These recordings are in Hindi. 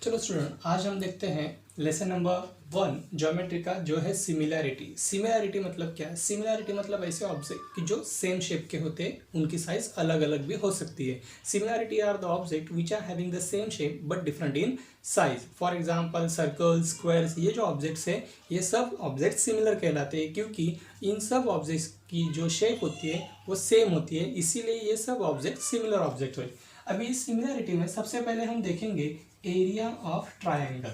चलो स्टूडेंट, आज हम देखते हैं लेसन नंबर 1 ज्योमेट्री का, जो है सिमिलैरिटी। सिमिलैरिटी मतलब क्या है? सिमिलैरिटी मतलब ऐसे ऑब्जेक्ट कि जो सेम शेप के होते हैं, उनकी साइज अलग अलग भी हो सकती है। Similarity are the object which are having the same shape but different in size. For example circle, squares, ये जो ऑब्जेक्ट्स है ये सब ऑब्जेक्ट सिमिलर कहलाते हैं, क्योंकि इन सब ऑब्जेक्ट्स की जो शेप होती है वो सेम होती है, इसीलिए ये सब ऑब्जेक्ट सिमिलर ऑब्जेक्ट हुए। अभी इस सिमिलैरिटी में सबसे पहले हम देखेंगे एरिया ऑफ ट्रायंगल।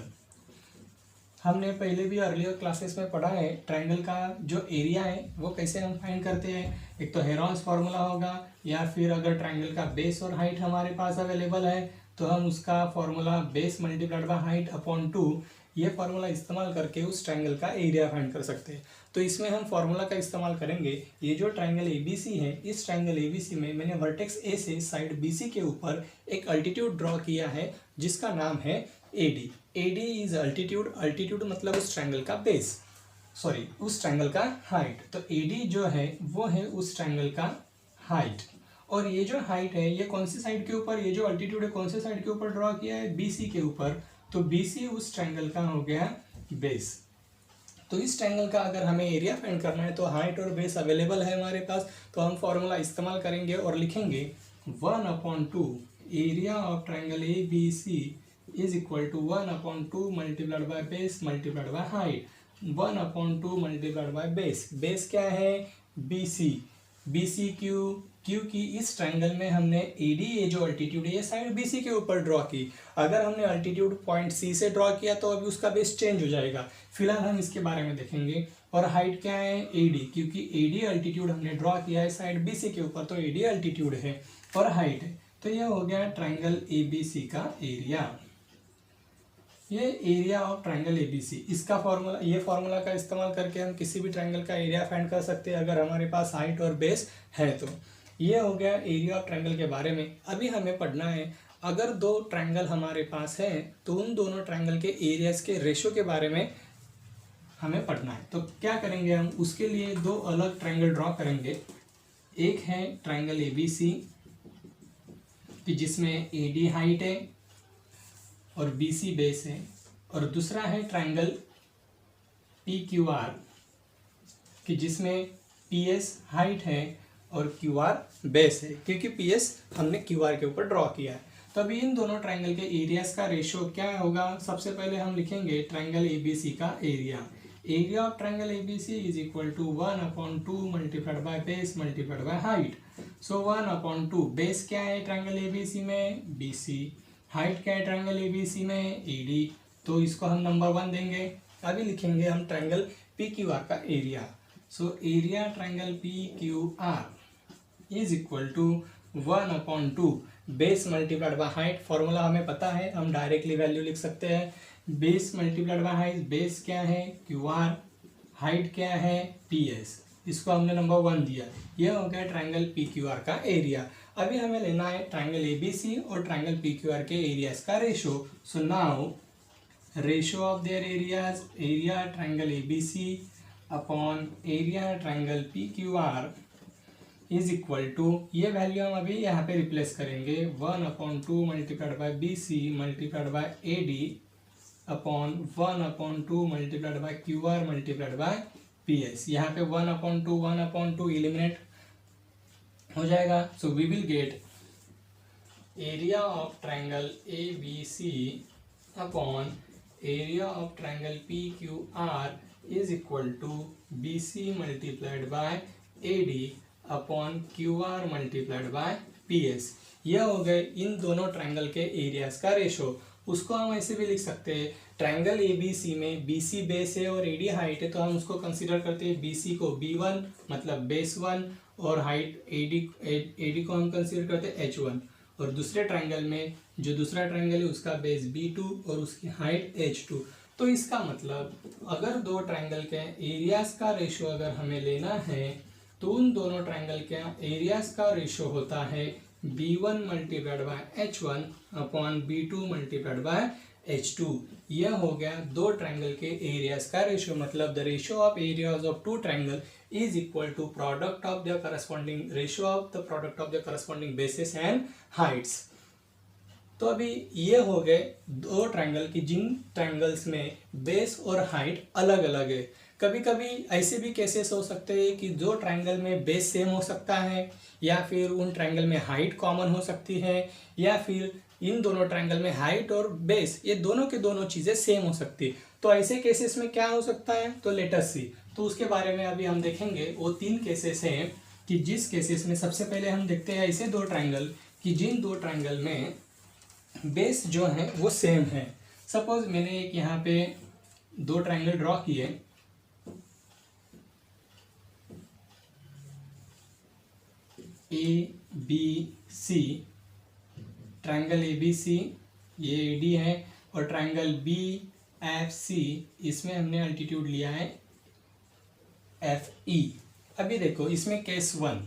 हमने पहले भी अर्लियर क्लासेस में पढ़ा है ट्रायंगल का जो एरिया है वो कैसे हम फाइंड करते हैं। एक तो हेरोन्स फार्मूला होगा, या फिर अगर ट्रायंगल का बेस और हाइट हमारे पास अवेलेबल है तो हम उसका formula base multiplied by height upon 2, ये फार्मूला इस्तेमाल करके उस ट्रायंगल का एरिया फाइंड कर सकते हैं। तो इसमें हम फार्मूला का इस्तेमाल करेंगे। ये जो ट्रायंगल एबीसी है, इस ट्रायंगल एबीसी में मैंने वर्टेक्स ए से साइड बीसी के ऊपर एक अल्टीट्यूड ड्रॉ किया है जिसका नाम है AD. AD is altitude. Altitude मतलब उस ट्रायंगल का बेस, सॉरी उस ट्रायंगल का हाइट। तो एडी जो है वो है उस ट्रायंगल का हाइट। और ये जो हाइट है ये कौन सी साइड के ऊपर, ये जो अल्टीट्यूड है कौन से साइड के ऊपर ड्रॉ किया है? बीसी के ऊपर। तो बीसी उस ट्रायंगल का हो गया बेस। तो इस ट्रायंगल का अगर हमें एरिया फाइंड करना है तो हाइट और बेस अवेलेबल है हमारे पास, तो हम फॉर्मूला इस्तेमाल करेंगे और लिखेंगे 1/2 area of triangle A B C is equal to 1/2 multiplied by base multiplied by height. 1/2 multiplied by base. Base क्या है? बी सी। बी सी क्योंकि इस ट्रायंगल में हमने एडी, ये जो अल्टीट्यूड है ये साइड बीसी के ऊपर ड्रॉ की। अगर हमने अल्टीट्यूड पॉइंट सी से ड्रॉ किया तो अभी उसका बेस चेंज हो जाएगा। फिलहाल हम इसके बारे में देखेंगे। और हाइट क्या है? एडी, क्योंकि एडी अल्टीट्यूड हमने ड्रॉ किया है साइड बीसी के ऊपर, तो एडी अल्टीट्यूड है और हाइट है। तो यह हो गया ट्रायंगल एबीसी का एरिया। ये एरिया ऑफ ट्रायंगल एबीसी। इसका फॉर्मूला, ये फॉर्मूला का इस्तेमाल करके हम किसी भी ट्रायंगल का एरिया फाइंड कर सकते हैं अगर हमारे पास हाइट और बेस है तो। ये हो गया एरिया ऑफ ट्रायंगल के बारे में। अभी हमें पढ़ना है, अगर दो ट्रायंगल हमारे पास है तो उन दोनों ट्रायंगल के एरियाज के रेशो के बारे में हमें पढ़ना है। तो क्या करेंगे हम, उसके लिए दो अलग ट्रायंगल ड्रॉ करेंगे। एक है ट्रायंगल एबीसी कि जिसमें एडी हाइट है और बीसी बेस है, और दूसरा है ट्रायंगल पीक्यूआर कि जिसमें पीएस हाइट है और क्यूआर बेस है, क्योंकि पीएस हमने क्यूआर के ऊपर ड्रॉ किया है। तो अभी इन दोनों ट्रायंगल के एरियाज का रेशियो क्या होगा? सबसे पहले हम लिखेंगे ट्रायंगल एबीसी का area. Area of triangle ABC is equal to 1/2 multiplied by base multiplied by height. So 1/2 base क्या है ट्रायंगल एबीसी में? बीसी। हाइट क्या है ट्रायंगल एबीसी में? एडी। तो इसको हम नंबर 1 देंगे। अभी लिखेंगे हम ट्रायंगल पीक्यूआर का area. So area triangle PQR is equal to 1/2 base multiplied by height. Formula हमें पता है, हम डायरेक्टली वैल्यू लिख सकते हैं। Base multiplied by height, base क्या है? क्यूआर। हाइट क्या है? पीएस। इसको हमने नंबर 1 दिया। यह हो गया ट्रायंगल पीक्यूआर का एरिया। अभी हमें लेना है ट्रायंगल एबीसी और ट्रायंगल पीक्यूआर के एरियाज का ratio. So now ratio of their areas, area triangle ABC upon area triangle PQR is equal to, ये वैल्यू हम अभी यहाँ पे रिप्लेस करेंगे। 1/2 multiplied by BC multiplied by AD upon 1/2 multiplied by QR multiplied by PS. यहाँ पे 1/2 एलिमिनेट हो जाएगा। So we will get area of triangle A B C upon area of triangle P Q R is equal to B C multiplied by AD upon Q R multiplied by P S. यह हो गए इन दोनों ट्रायंगल के एरियाज का रेशो। उसको हम ऐसे भी लिख सकते हैं, ट्रायंगल ए बी सी में बी सी बेस है और एडी हाइट है, तो हम उसको कंसिडर करते हैं बी सी को B1 मतलब बेस 1, और हाइट एडी को हम कंसिडर करते हैं H1। और दूसरे ट्रायंगल में जो दूसरा ट्रायंगल है उसका बेस B2 और उसकी हाइट H2। तो इसका मतलब अगर दो ट्रायंगल के एरियाज का रेशो अगर हमें लेना है तो उन दोनों ट्रायंगल के एरियाज का रेशो होता है B1 multiplied by H1 upon B2 multiplied by H2। यह हो गया दो ट्रायंगल के एरियाज का रेशो। मतलब the ratio of areas of two triangle is equal to product of their corresponding ratio of the product of their corresponding bases and heights। तो अभी ये हो गए दो ट्रायंगल की जिन ट्रायंगल्स में बेस और हाइट अलग अलग है। कभी कभी ऐसे भी केसेस हो सकते हैं कि दो ट्रायंगल में बेस सेम हो सकता है, या फिर उन ट्रायंगल में हाइट कॉमन हो सकती है, या फिर इन दोनों ट्रायंगल में हाइट और बेस ये दोनों के दोनों चीज़ें सेम हो सकती है। तो ऐसे केसेस में क्या हो सकता है, तो लेट अस सी। तो उसके बारे में अभी हम देखेंगे। वो तीन केसेस हैं कि जिस केसेस में सबसे पहले हम देखते हैं ऐसे दो ट्रायंगल कि जिन दो ट्रायंगल में बेस जो है वो सेम है। सपोज मैंने एक यहाँ पे दो ट्रायंगल ड्रॉ किए, A B C, triangle A B C ये ए डी है, और ट्रायंगल बी एफ सी इसमें हमने अल्टीट्यूड लिया है एफ ई। अभी देखो इसमें केस वन,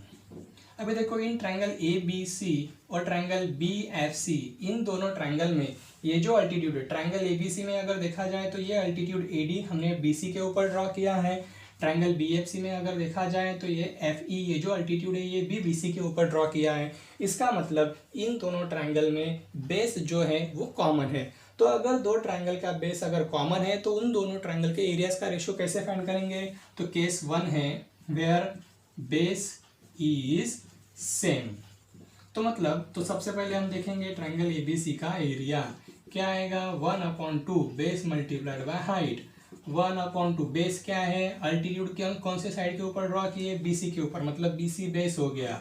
अभी देखो in triangle A B C और ट्रायंगल बी एफ सी इन दोनों ट्रायंगल में ये जो अल्टीट्यूड है, ट्रायंगल ए बी सी में अगर देखा जाए तो ये अल्टीट्यूड ए डी हमने बी सी के ऊपर ड्रॉ किया है। ट्रायंगल बी एफ सी में अगर देखा जाए तो ये एफ ई ये जो अल्टीट्यूड है ये भी बी सी के ऊपर ड्रॉ किया है। इसका मतलब इन दोनों ट्रायंगल में बेस जो है वो कॉमन है। तो अगर दो ट्रायंगल का बेस अगर कॉमन है तो उन दोनों ट्रायंगल के एरियाज का रेशियो कैसे फाइंड करेंगे, तो केस वन है वेयर बेस इज सेम। तो मतलब तो सबसे पहले हम देखेंगे ट्रायंगल ए बी सी का एरिया क्या आएगा, 1/2 base multiplied by height. 1/2 base क्या है, अल्टीट्यूड क्या कौन से साइड के ऊपर ड्रॉ किए, बी सी के ऊपर, मतलब बी सी बेस हो गया।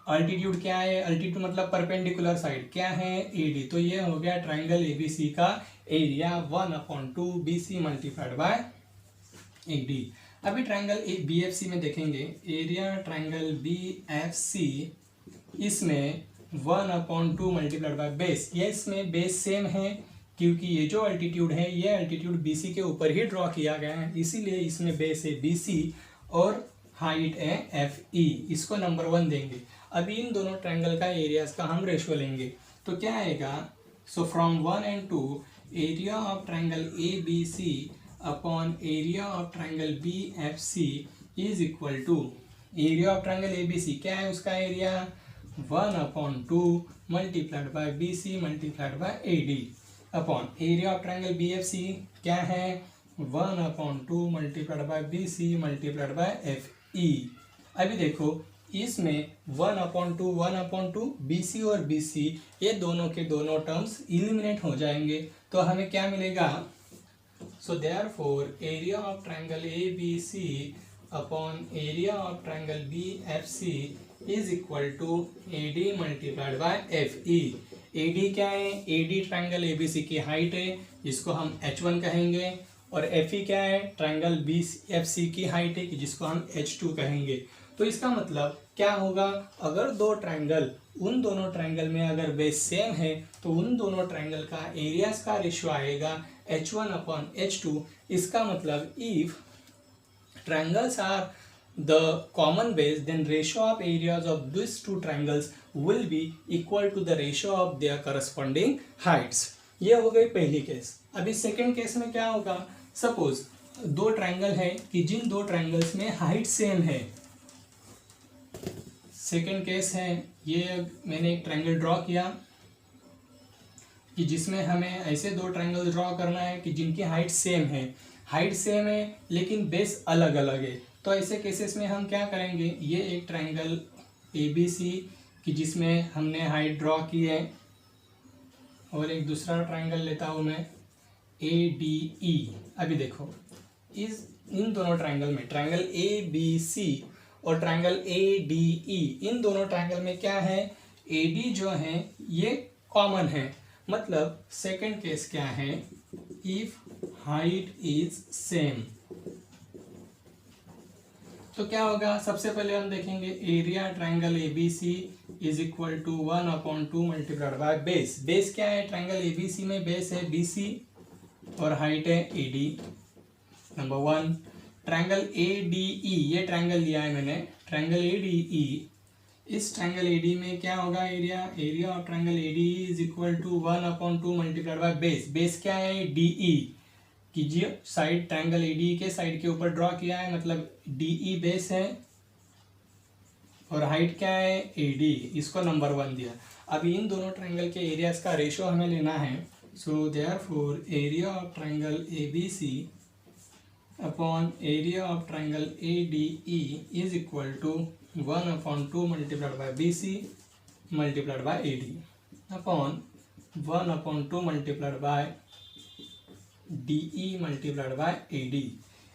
अल्टीट्यूड क्या है, अल्टीट्यूड मतलब परपेंडिकुलर साइड क्या है, ए डी। तो ये हो गया ट्रायंगल ए बी सी का area 1/2 B C multiplied by A D. अभी triangle A B F C में देखेंगे area triangle B F C, इसमें 1/2 मल्टीप्लाइड बाय बेस। ये इसमें बेस सेम है क्योंकि ये जो अल्टीट्यूड है ये अल्टीट्यूड बी सी के ऊपर ही ड्रॉ किया गया है, इसीलिए इसमें बेस है बी सी और हाइट है एफ ई। इसको नंबर 1 देंगे। अभी इन दोनों ट्रायंगल का एरियाज का हम रेशियो लेंगे तो क्या आएगा, so from 1 and 2 area of triangle A B C upon area of triangle B F C is equal to area of triangle A B C क्या है उसका area 1/2 multiplied by B C multiplied by A D upon area of triangle B F C क्या है 1/2 multiplied by B C multiplied by F E. अभी देखो इसमें 1/2 बी सी और बी सी ये दोनों के दोनों टर्म्स इलिमिनेट हो जाएंगे। तो हमें क्या मिलेगा, so therefore area of triangle A B C upon area of triangle B F C is equal to A D multiplied by F E. A D क्या है, A D triangle A B C की हाइट है, जिसको हम H1 कहेंगे, और एफ ई क्या है, ट्रायंगल बी एफ सी की हाइट है कि जिसको हम H2 कहेंगे। तो इसका मतलब क्या होगा, अगर दो ट्रायंगल उन दोनों ट्रायंगल में अगर बेस सेम है तो उन दोनों ट्रायंगल का एरियाज का रेशियो आएगा H1/H2। इसका मतलब if triangles are the common base then ratio of areas of these two triangles will be equal to the ratio of their corresponding heights। ये हो गई पहली केस। अभी सेकंड केस में क्या होगा, सपोज दो ट्रायंगल है कि जिन दो ट्रायंगल्स में हाइट सेम है। सेकंड केस है ये मैंने एक ट्रायंगल ड्रॉ किया कि जिसमें हमें ऐसे दो ट्रायंगल ड्रॉ करना है कि जिनकी हाइट सेम है, हाइट सेम है लेकिन बेस अलग अलग है। तो ऐसे केसेस में हम क्या करेंगे, ये एक ट्रायंगल ए बी सी कि जिसमें हमने हाइट ड्रॉ की है, और एक दूसरा ट्रायंगल लेता हूँ मैं ए डी ई। अभी देखो इन दोनों ट्रायंगल में ट्रायंगल ए बी सी और ट्रायंगल ए डी ई इन दोनों ट्रायंगल में क्या है, ए डी जो है ये कॉमन है। मतलब सेकंड केस क्या है, इफ हाइट इज सेम तो क्या होगा, सबसे पहले हम देखेंगे area triangle A B C is equal to 1/2 multiplied by base. Base क्या है, ट्रायंगल ए बी सी में बेस है बी सी और हाइट है A D. Number 1 triangle A D ई, ये ट्रायंगल लिया है मैंने, ट्रायंगल ए डी ई, इस ट्रायंगल ए डी में क्या होगा area, area of triangle A D is equal to 1/2 multiplied by base. Base क्या है, डी ई कि जो साइड ट्रायंगल ए डी के साइड के ऊपर ड्रॉ किया है, मतलब डी ई बेस है और हाइट क्या है ए डी, इसको नंबर 1 दिया। अभी इन दोनों ट्रायंगल के एरियाज का रेशो हमें लेना है। So therefore area of triangle A B C upon area of triangle A D E is equal to 1/2 multiplied by B C multiplied by A D upon 1/2 multiplied by D E multiplied by A D.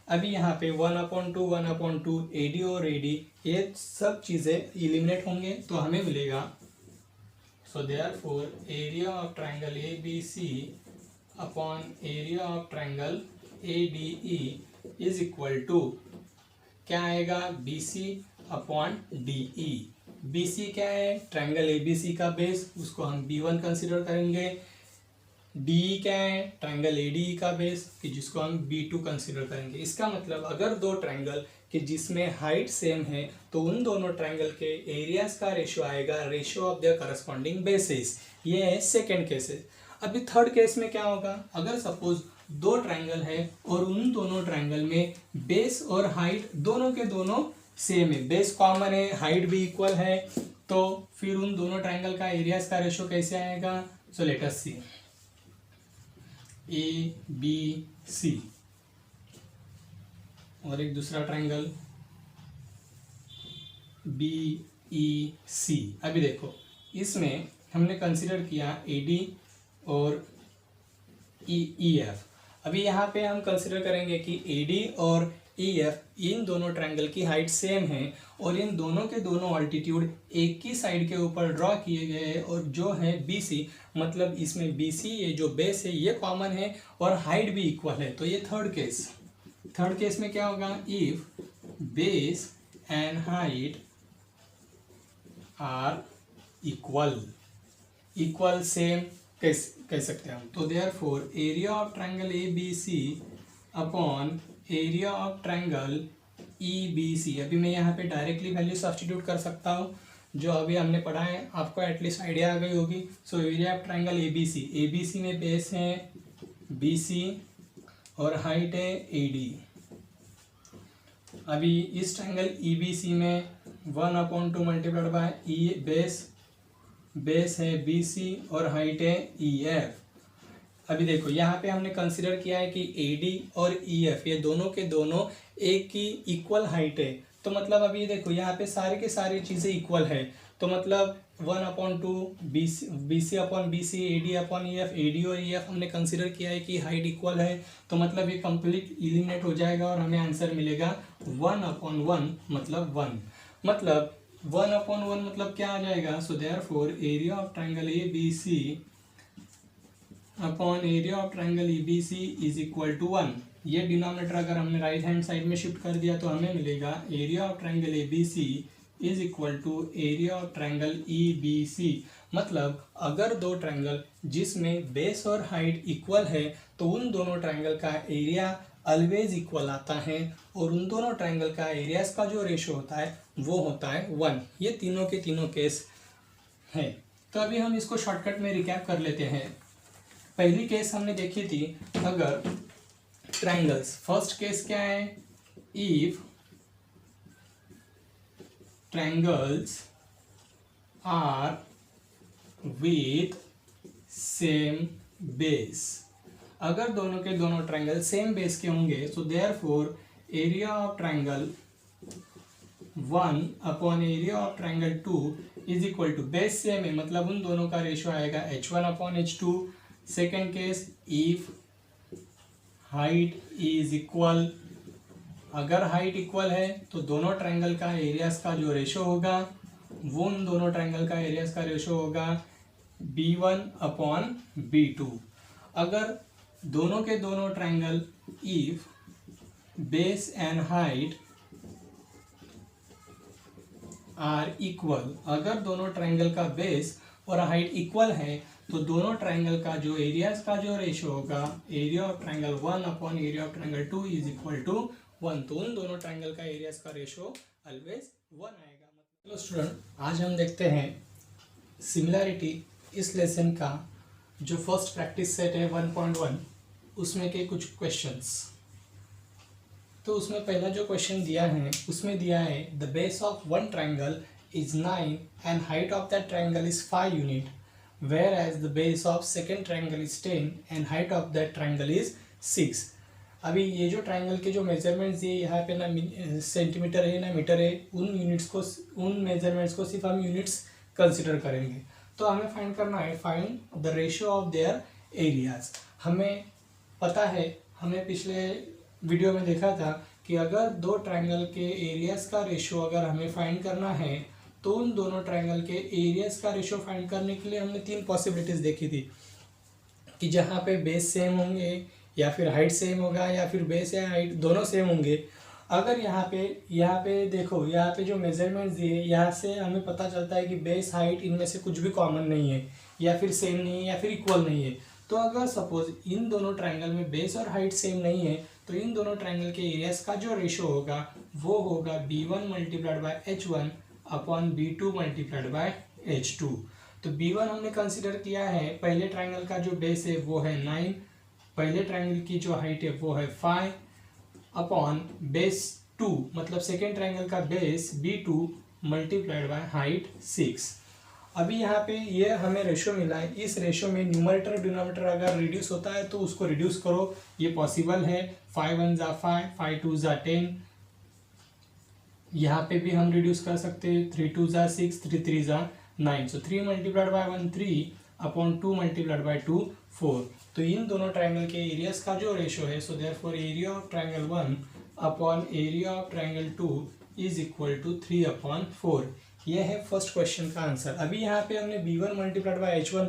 अभी यहाँ पे 1/2 ए डी और ए डी ये सब चीज़ें इलिमिनेट होंगे तो हमें मिलेगा। So therefore area of triangle A B C upon area of triangle A D E is equal to क्या आएगा, B C upon D E. B C क्या है, ट्रायंगल ए बी सी का बेस, उसको हम B1 कंसिडर करेंगे। डी क्या है, ट्रायंगल ए डी का बेस कि जिसको हम B2 कंसिडर करेंगे। इसका मतलब अगर दो ट्रायंगल कि जिसमें हाइट सेम है तो उन दोनों ट्रायंगल के एरियाज का रेशियो आएगा ratio of their corresponding basis. ये है सेकेंड केस है। अभी थर्ड केस में क्या होगा, अगर सपोज दो ट्रायंगल है और उन दोनों ट्रायंगल में बेस और हाइट दोनों के दोनों सेम है, बेस कॉमन है, हाइट भी इक्वल है, तो फिर उन दोनों ट्रायंगल का एरियाज का रेशियो कैसे आएगा। सो लेट अस सी ए बी सी और एक दूसरा ट्रायंगल बी ई सी। अभी देखो इसमें हमने कंसिडर किया ए डी और ई एफ। अभी यहाँ पे हम कंसिडर करेंगे कि ए डी और ई एफ इन दोनों ट्रायंगल की हाइट सेम है और इन दोनों के दोनों ऑल्टीट्यूड एक ही साइड के ऊपर ड्रॉ किए गए हैं और जो है बी सी, मतलब इसमें बी सी ये जो बेस है ये कॉमन है और हाइट भी इक्वल है। तो ये थर्ड केस में क्या होगा, if base and height are equal same कह सकते हैं हम। तो therefore area of triangle A B C upon area of triangle E B C. अभी मैं यहाँ पे डायरेक्टली वैल्यू सब्स्टिट्यूट कर सकता हूँ जो अभी हमने पढ़ा है, आपको एटलीस्ट आइडिया आ गई होगी। So area of triangle A B C में बेस है बी सी और हाइट है ए डी। अभी इस ट्रायंगल ई बी सी में 1/2 मल्टीप्लाइड बाय ई बेस है बी सी और हाइट है ई एफ। अभी देखो यहाँ पे हमने कंसिडर किया है कि ए डी और ई एफ ये दोनों के दोनों एक की इक्वल हाइट है, तो मतलब अभी देखो यहाँ पे सारे के सारी चीज़ें इक्वल है, तो मतलब 1/2 B C upon B C, A D upon E F, A D और ई एफ हमने कंसिडर किया है कि हाइट इक्वल है, तो मतलब ये कंप्लीट इलिमिनेट हो जाएगा और हमें आंसर मिलेगा 1/1 मतलब 1। मतलब 1/1 मतलब क्या आ जाएगा। So therefore area of triangle A B C upon area of triangle E B C is equal to 1। ये डिनोमिनेटर अगर हमने राइट हैंड साइड में शिफ्ट कर दिया तो हमें मिलेगा area of triangle A B C is equal to area of triangle E B C. मतलब अगर दो ट्रायंगल जिसमें बेस और हाइट इक्वल है तो उन दोनों ट्रायंगल का एरिया ऑलवेज इक्वल आता है और उन दोनों ट्रायंगल का एरियाज का जो रेशो होता है वो होता है 1। ये तीनों के तीनों केस हैं। तो अभी हम इसको शॉर्टकट में रिकैप कर लेते हैं। पहली केस हमने देखी थी, अगर ट्रायंगल्स, फर्स्ट केस क्या है, if triangles are with same base. अगर दोनों के दोनों ट्रायंगल सेम बेस के होंगे so therefore area of triangle 1 upon area of triangle 2 is equal to, base same है मतलब उन दोनों का रेशियो आएगा h1 upon h2। Second case, if height is equal, अगर हाइट इक्वल है तो दोनों ट्रायंगल का एरियाज का जो रेशियो होगा वो उन दोनों ट्रायंगल का एरियाज का रेशियो होगा b1 अपॉन b2। अगर दोनों के दोनों triangle if base and height are equal, अगर दोनों ट्रायंगल का बेस और हाइट इक्वल है तो दोनों ट्रायंगल का जो एरियाज का जो रेशियो होगा area of triangle 1 upon area of triangle 2 is equal to 1। तो उन दोनों ट्रायंगल का एरियाज का रेशियो ऑलवेज 1 आएगा। हेलो स्टूडेंट, आज हम देखते हैं सिमिलैरिटी इस लेसन का जो फर्स्ट प्रैक्टिस सेट है 1.1 उसमें के कुछ क्वेश्चंस। तो उसमें पहला जो क्वेश्चन दिया है उसमें दिया है the base of one triangle is 9 and height of that triangle is 5 unit, whereas the base of second triangle is 10 and height of that triangle is 6. अभी ये जो ट्राइंगल के जो मेजरमेंट्स दिए यहाँ पे ना सेंटीमीटर है ना मीटर है, उन मेजरमेंट्स को सिर्फ हम यूनिट्स कंसिडर करेंगे. तो हमें फाइंड करना है, find the ratio of their areas. हमें पता है, हमने पिछले वीडियो में देखा था कि अगर दो ट्राइंगल के एरियाज का रेशियो अगर हमें फाइंड करना है तो उन दोनों ट्राइंगल के एरियाज का रेशियो फाइंड करने के लिए हमने 3 पॉसिबिलिटीज देखी थी कि जहाँ पे बेस सेम होंगे या फिर हाइट सेम होगा या फिर बेस या हाइट दोनों सेम होंगे. अगर यहाँ पे देखो, यहाँ पे जो मेजरमेंट्स दिए यहाँ से हमें पता चलता है कि बेस हाइट इनमें से कुछ भी कॉमन नहीं है या फिर सेम नहीं है या फिर इक्वल नहीं है. तो अगर सपोज इन दोनों ट्राइंगल में बेस और हाइट सेम नहीं है तो इन दोनों ट्राइंगल के एरियाज का जो रेशियो होगा वो होगा b1 multiplied by h1 upon b2 multiplied by h2. तो b1 हमने कंसिडर किया है, पहले ट्राइंगल का जो बेस है वो है 9, पहले ट्राइंगल की जो हाइट है वो है 5 अपॉन बेस 2 मतलब सेकेंड ट्राइंगल का base b2 multiplied by height 6. अभी यहाँ पे ये हमें रेशियो मिला है, इस रेशियो में न्यूमरेटर डिनोमिनेटर अगर रिड्यूस होता है तो उसको रिड्यूस करो, ये पॉसिबल है. 5 1 जा 5, 5 2 जा 10, यहाँ पे भी हम रिड्यूस कर सकते हैं. 3 2 जा 6, 3 3 जा 9. सो 3 multiplied bye 1 3 upon 2 multiplied by 2 4. तो इन दोनों ट्राइंगल के एरियाज का जो रेशियो है, so therefore area of triangle 1 upon area of triangle 2 is equal to 3 upon 4. ये है फर्स्ट क्वेश्चन का आंसर. अभी यहाँ पे हमने b1 multiplied by h1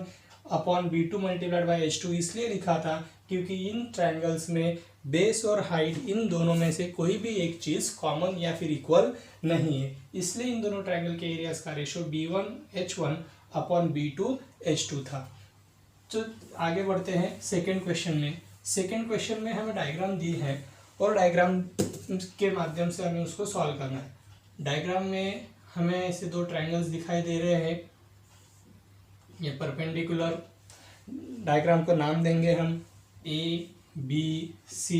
upon b2 multiplied by h2 इसलिए लिखा था क्योंकि इन ट्राइंगल्स में बेस और हाइट इन दोनों में से कोई भी एक चीज़ कॉमन या फिर इक्वल नहीं है, इसलिए इन दोनों ट्राइंगल के एरियाज का ratio b1 h1 upon b2 h2 था. तो आगे बढ़ते हैं सेकेंड क्वेश्चन में. सेकेंड क्वेश्चन में हमें डायग्राम दी है और डायग्राम के माध्यम से हमें उसको सॉल्व करना है. डायग्राम में हमें ऐसे दो ट्राइंगल्स दिखाई दे रहे हैं, ये परपेंडिकुलर. डायग्राम को नाम देंगे हम ए बी सी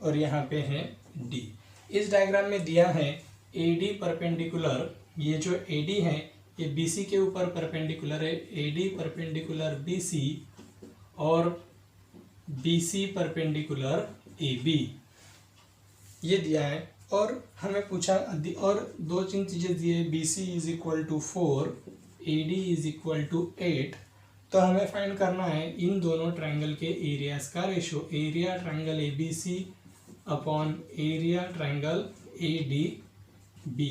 और यहाँ पे है डी. इस डायग्राम में दिया है ए डी परपेंडिकुलर, ये जो ए डी है ये बी सी के ऊपर परपेंडिकुलर है, A D perpendicular B C और B C perpendicular A B, ये दिया है. और हमें पूछा और 2-3 चीज़ें दी है, B C is equal to 4, A D is equal to 8. तो हमें फाइंड करना है इन दोनों ट्राइंगल के एरियाज का ratio, area triangle A B C upon area triangle A D B.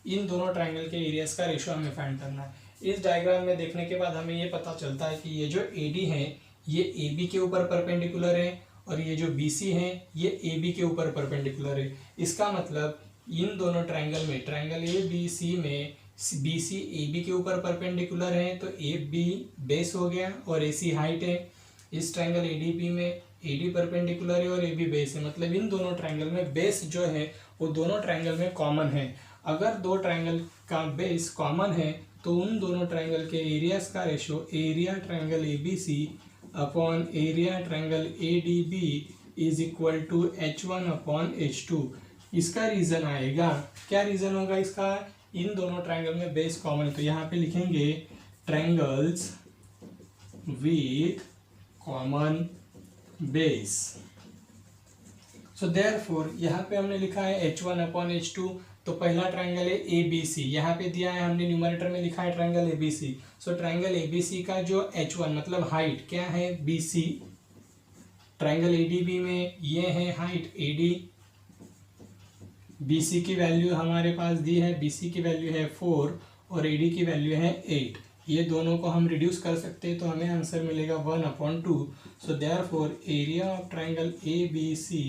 इन दोनों ट्राइंगल के एरियाज का रेशियो हमें फाइंड करना है. इस डायग्राम में देखने के बाद हमें ये पता चलता है कि ये जो ए डी है ये ए बी के ऊपर परपेंडिकुलर है और ये जो बी सी है ये ए बी के ऊपर परपेंडिकुलर है. इसका मतलब इन दोनों ट्राइंगल में, ट्राइंगल ए बी सी में बी सी ए बी के ऊपर परपेंडिकुलर है तो ए बी बेस हो गया और ए सी हाइट है. इस ट्राइंगल ए डी बी में ए डी परपेंडिकुलर है और ए बी बेस है, मतलब इन दोनों ट्राइंगल में बेस जो है वो दोनों ट्राइंगल में कॉमन है. अगर दो ट्राइंगल का बेस कॉमन है तो उन दोनों ट्राइंगल के एरियाज का ratio area triangle A B C upon area triangle A D B is equal to h1 upon h2. इसका रीज़न आएगा, क्या रीज़न होगा इसका, इन दोनों ट्राइंगल में बेस कॉमन है तो यहाँ पे लिखेंगे triangles with common base. So therefore यहाँ पे हमने लिखा है h1 अपॉन h2. तो पहला ट्राइंगल है ए बी सी, यहाँ पे दिया है हमने न्यूमरेटर में लिखा है triangle A B C. So triangle A B C का जो h1 मतलब हाइट क्या है B C, triangle A D B में ये है height A D, B C की वैल्यू हमारे पास दी है, बी सी की वैल्यू है 4 और ए डी की वैल्यू है 8. ये दोनों को हम रिड्यूस कर सकते हैं तो हमें आंसर मिलेगा 1 upon 2. So therefore area of triangle A B C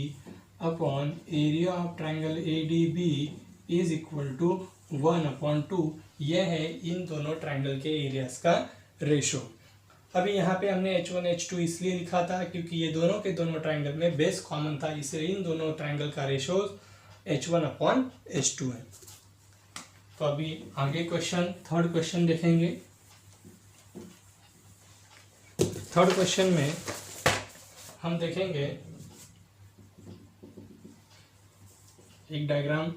upon area of triangle A D B is equal to 1 upon 2. यह है इन दोनों ट्राइंगल के एरियाज का रेशो. अभी यहाँ पे हमने h1 h2 इसलिए लिखा था क्योंकि ये दोनों के दोनों ट्राइंगल में बेस कॉमन था, इसलिए इन दोनों ट्राइंगल का रेशो h1 अपॉन h2 है. तो अभी आगे क्वेश्चन, थर्ड क्वेश्चन देखेंगे. थर्ड क्वेश्चन में हम देखेंगे एक डायग्राम.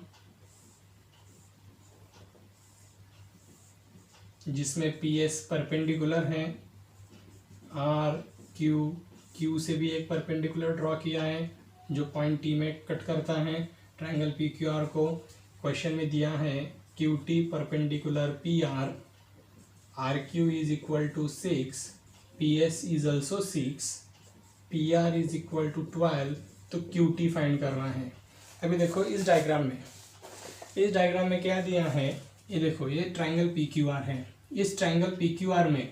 जिसमें पी एस परपेंडिकुलर है, आर क्यू से भी एक परपेंडिकुलर ड्रॉ किया है जो पॉइंट टी में कट करता है ट्रायंगल पी क्यू आर को। क्वेश्चन में दिया है Q T perpendicular P R Q is equal to 6, P S is also 6, P R is equal to 12, तो क्यू टी फाइंड करना है। अभी देखो इस डायग्राम में क्या दिया है, ये देखो ये ट्रायंगल पी क्यू आर है। इस ट्रायंगल पी क्यू आर में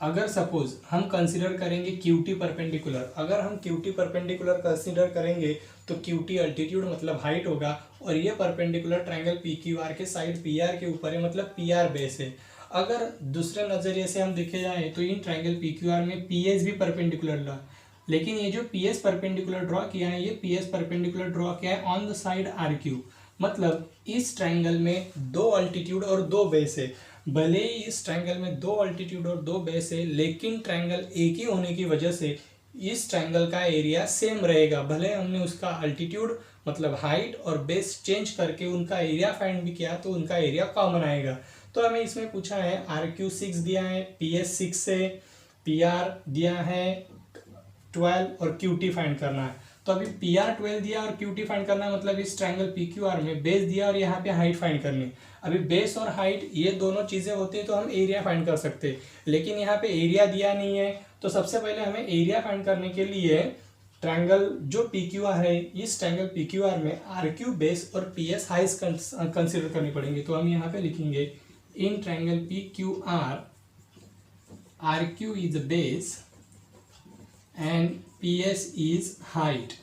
अगर सपोज हम कंसीडर करेंगे क्यू टी परपेंडिकुलर, अगर हम क्यू टी परपेंडिकुलर कंसीडर करेंगे तो क्यू टी अल्टीट्यूड मतलब हाइट होगा, और ये perpendicular triangle P Q are के साइड पी आर के ऊपर है, मतलब पी आर बेस है। अगर दूसरे नज़रिए से हम देखे जाए तो इन ट्रायंगल पी क्यू आर में पी एस भी परपेंडिकुलर ला, लेकिन ये जो पी एस परपेंडिकुलर ड्रॉ किया है, ये पी एस परपेंडिकुलर ड्रॉ किया है on the side R Q, मतलब इस ट्रायंगल में दो अल्टीट्यूड और दो बेस है। भले ही इस ट्रायंगल में दो अल्टीट्यूड और दो बेस है, लेकिन ट्रायंगल एक ही होने की वजह से इस ट्रायंगल का एरिया सेम रहेगा। भले हमने उसका अल्टीट्यूड मतलब हाइट और बेस चेंज करके उनका एरिया फाइंड भी किया तो उनका एरिया कॉमन आएगा। तो हमें इसमें पूछा है आर क्यू 6 दिया है, पी एस 6 है, पी आर दिया है 12 और क्यू टी फाइंड करना है। तो अभी पी आर 12 दिया और क्यू टी फाइंड करना है, मतलब इस ट्रायंगल पी क्यू आर में बेस दिया और यहाँ पे हाइट फाइंड करनी है। अभी बेस और हाइट ये दोनों चीज़ें होती है तो हम एरिया फाइंड कर सकते हैं, लेकिन यहाँ पे एरिया दिया नहीं है। तो सबसे पहले हमें एरिया फाइंड करने के लिए ट्रायंगल जो पी क्यू आर है, इस ट्रायंगल पी क्यू आर में आर क्यू बेस और पी एस हाइट कंसिडर करनी पड़ेंगे। तो हम यहाँ पे लिखेंगे इन triangle P Q are Q is base and P S is height.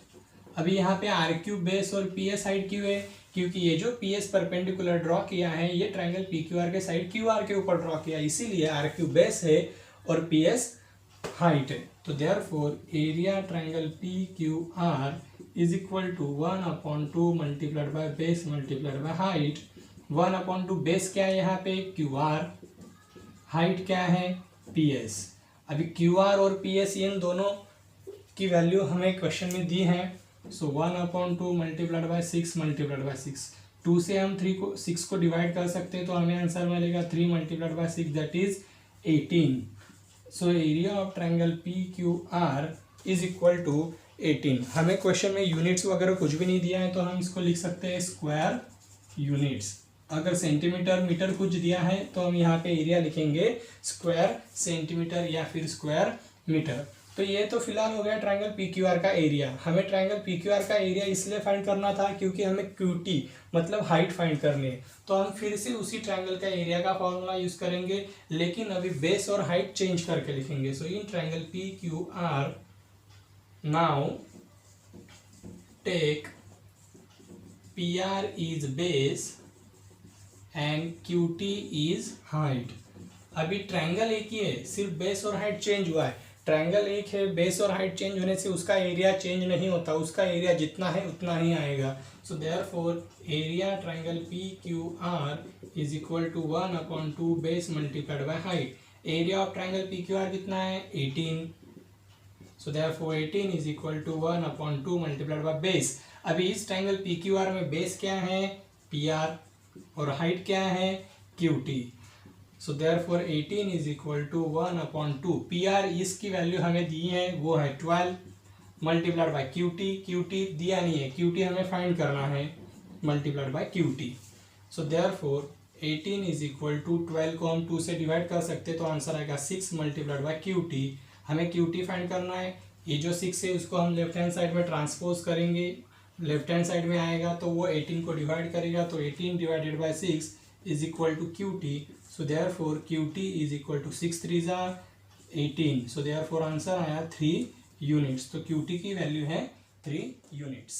अभी यहाँ पे आर क्यू बेस और पी एस हाइट क्यों है, क्योंकि ये जो पी एस परपेंडिकुलर ड्रॉ किया है ये ट्रायंगल पी क्यू आर के साइड क्यू आर के ऊपर ड्रॉ किया, इसीलिए आर क्यू बेस है और पी एस हाइट है। तो therefore area triangle P Q R is equal to 1/2 multiplied by base multiplied by height. 1/2 base क्या है यहाँ पे क्यू आर, हाइट क्या है पी एस। अभी क्यू आर और पी एस इन दोनों की वैल्यू हमें क्वेश्चन में दी है। So 1/2 multiplied by 6 multiplied by 6, 2 से हम 6 को डिवाइड कर सकते हैं तो हमें आंसर मिलेगा 3 multiplied by 6 that is 18। So area of triangle P Q R is equal to 18। हमें क्वेश्चन में यूनिट्स वगैरह कुछ भी नहीं दिया है तो हम इसको लिख सकते हैं स्क्वायर यूनिट्स। अगर सेंटीमीटर मीटर कुछ दिया है तो हम यहाँ पे एरिया लिखेंगे स्क्वायर सेंटीमीटर या फिर स्क्वायर मीटर। तो ये तो फिलहाल हो गया ट्रायंगल पी क्यू आर का एरिया। हमें ट्रायंगल पी क्यू आर का एरिया इसलिए फाइंड करना था क्योंकि हमें क्यू टी मतलब हाइट फाइंड करनी है। तो हम फिर से उसी ट्रायंगल का एरिया का फॉर्मूला यूज करेंगे, लेकिन अभी बेस और हाइट चेंज करके लिखेंगे। So in triangle P Q R now take P R is base and Q T is height. अभी ट्रायंगल एक ही है, सिर्फ बेस और हाइट चेंज हुआ है। ट्रायंगल एक है, बेस और हाइट चेंज होने से उसका एरिया चेंज नहीं होता, उसका एरिया जितना है उतना ही आएगा। So therefore area triangle P Q R is equal to 1/2 base multiplied by height. Area of triangle P Q R कितना है 18। So therefore 18 is equal to 1/2 multiplied by base. अभी इस ट्रायंगल पी क्यू आर में बेस क्या है पी आर और हाइट क्या है Q T. So therefore 18 is equal to 1/2 P R इसकी वैल्यू हमें दी है वो है 12 मल्टीप्लाइड बाय क्यू टी दिया नहीं है, क्यू टी हमें फाइंड करना है multiplied by Q T. So therefore 18 is equal to 12 को हम 2 से डिवाइड कर सकते हैं तो आंसर आएगा 6 मल्टीप्लाइड बाय क्यू टी। हमें क्यू टी फाइंड करना है, ये जो 6 है उसको हम लेफ्ट हैंड साइड में ट्रांसपोज करेंगे, लेफ्ट हैंड साइड में आएगा तो वो 18 को डिवाइड करेगा तो 18 divided by 6 is equal to QT. So therefore QT is equal to 6 3s are 18. So therefore answer आया 3 यूनिट्स। तो QT की वैल्यू है 3 यूनिट्स।